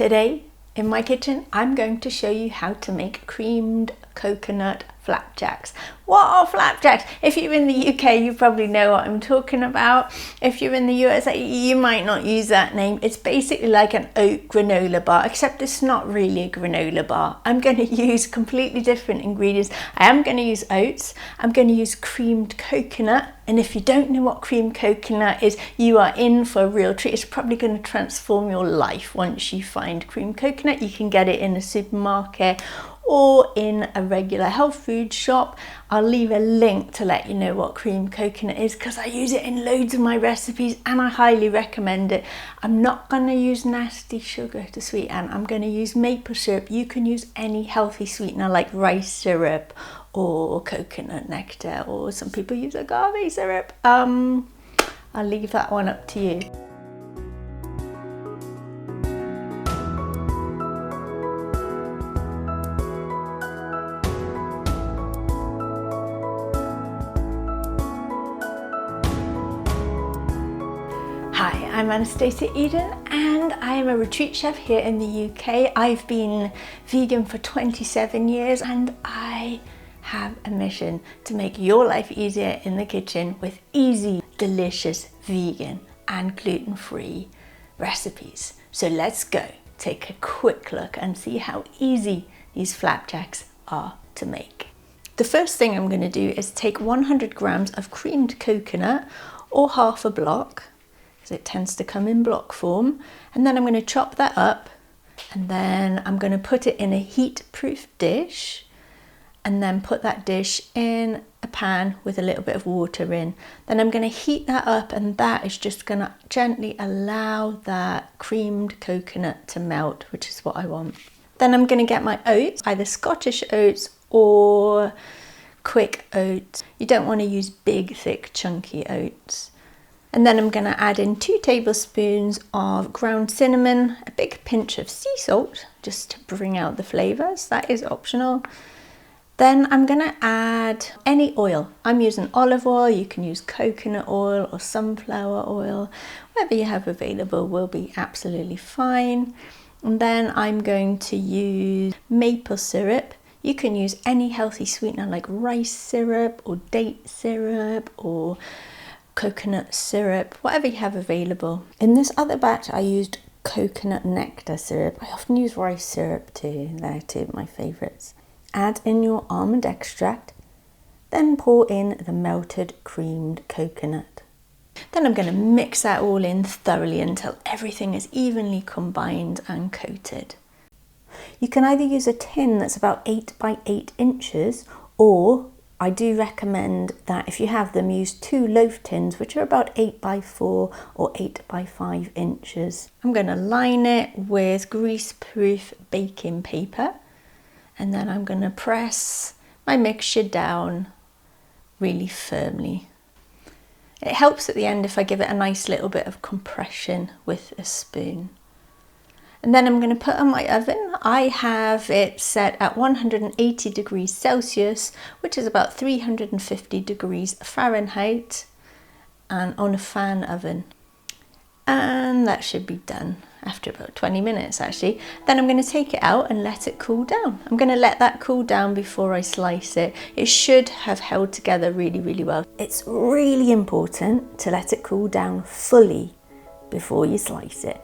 Today in my kitchen I'm going to show you how to make creamed coconut flapjacks. What are flapjacks? If you're in the UK you probably know what I'm talking about. If you're in the USA you might not use that name. It's basically like an oat granola bar, except it's not really a granola bar. I'm going to use completely different ingredients. I am going to use oats, I'm going to use creamed coconut, and if you don't know what creamed coconut is, you are in for a real treat. It's probably going to transform your life once you find creamed coconut. You can get it in a supermarket or in a regular health food shop. I'll leave a link to let you know what creamed coconut is because I use it in loads of my recipes and I highly recommend it. I'm not going to use nasty sugar to sweeten. I'm going to use maple syrup. You can use any healthy sweetener like rice syrup or coconut nectar, or some people use agave syrup. I'll leave that one up to you. Hi, I'm Anastasia Eden and I am a retreat chef here in the UK. I've been vegan for 27 years and I have a mission to make your life easier in the kitchen with easy, delicious vegan and gluten-free recipes. So let's go take a quick look and see how easy these flapjacks are to make. The first thing I'm going to do is take 100 grams of creamed coconut, or half a block, because it tends to come in block form, and then I'm going to chop that up, and then I'm going to put it in a heat-proof dish, and then put that dish in a pan with a little bit of water in. Then I'm going to heat that up, and that is just going to gently allow that creamed coconut to melt, which is what I want. Then I'm going to get my oats, either Scottish oats or quick oats. You don't want to use big, thick, chunky oats. And then I'm going to add in 2 tablespoons of ground cinnamon, a big pinch of sea salt, just to bring out the flavours. That is optional. Then I'm going to add any oil. I'm using olive oil. You can use coconut oil or sunflower oil. Whatever you have available will be absolutely fine. And then I'm going to use maple syrup. You can use any healthy sweetener like rice syrup or date syrup or coconut syrup, whatever you have available. In this other batch I used coconut nectar syrup. I often use rice syrup too. They're two of my favourites. Add in your almond extract, then pour in the melted creamed coconut. Then I'm going to mix that all in thoroughly until everything is evenly combined and coated. You can either use a tin that's about 8 by 8 inches, or I do recommend that if you have them, use 2 loaf tins which are about 8 by 4 or 8 by 5 inches. I'm going to line it with grease-proof baking paper, and then I'm going to press my mixture down really firmly. It helps at the end if I give it a nice little bit of compression with a spoon. And then I'm going to put on my oven. I have it set at 180 degrees Celsius, which is about 350 degrees Fahrenheit, and on a fan oven. And that should be done after about 20 minutes actually. Then I'm going to take it out and let it cool down. I'm going to let that cool down before I slice it. It should have held together really well. It's really important to let it cool down fully before you slice it.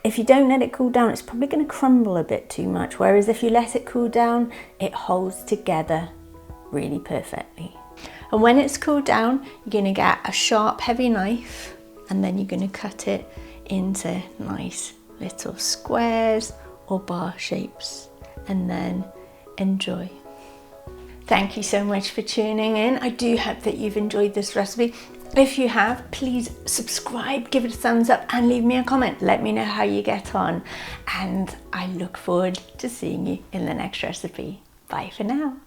If you don't let it cool down, it's probably going to crumble a bit too much, whereas if you let it cool down, it holds together really perfectly. And when it's cooled down, you're going to get a sharp, heavy knife, and then you're going to cut it into nice little squares or bar shapes, and then enjoy. Thank you so much for tuning in. I do hope that you've enjoyed this recipe. If you have, please subscribe, give it a thumbs up and leave me a comment. Let me know how you get on, and I look forward to seeing you in the next recipe. Bye for now.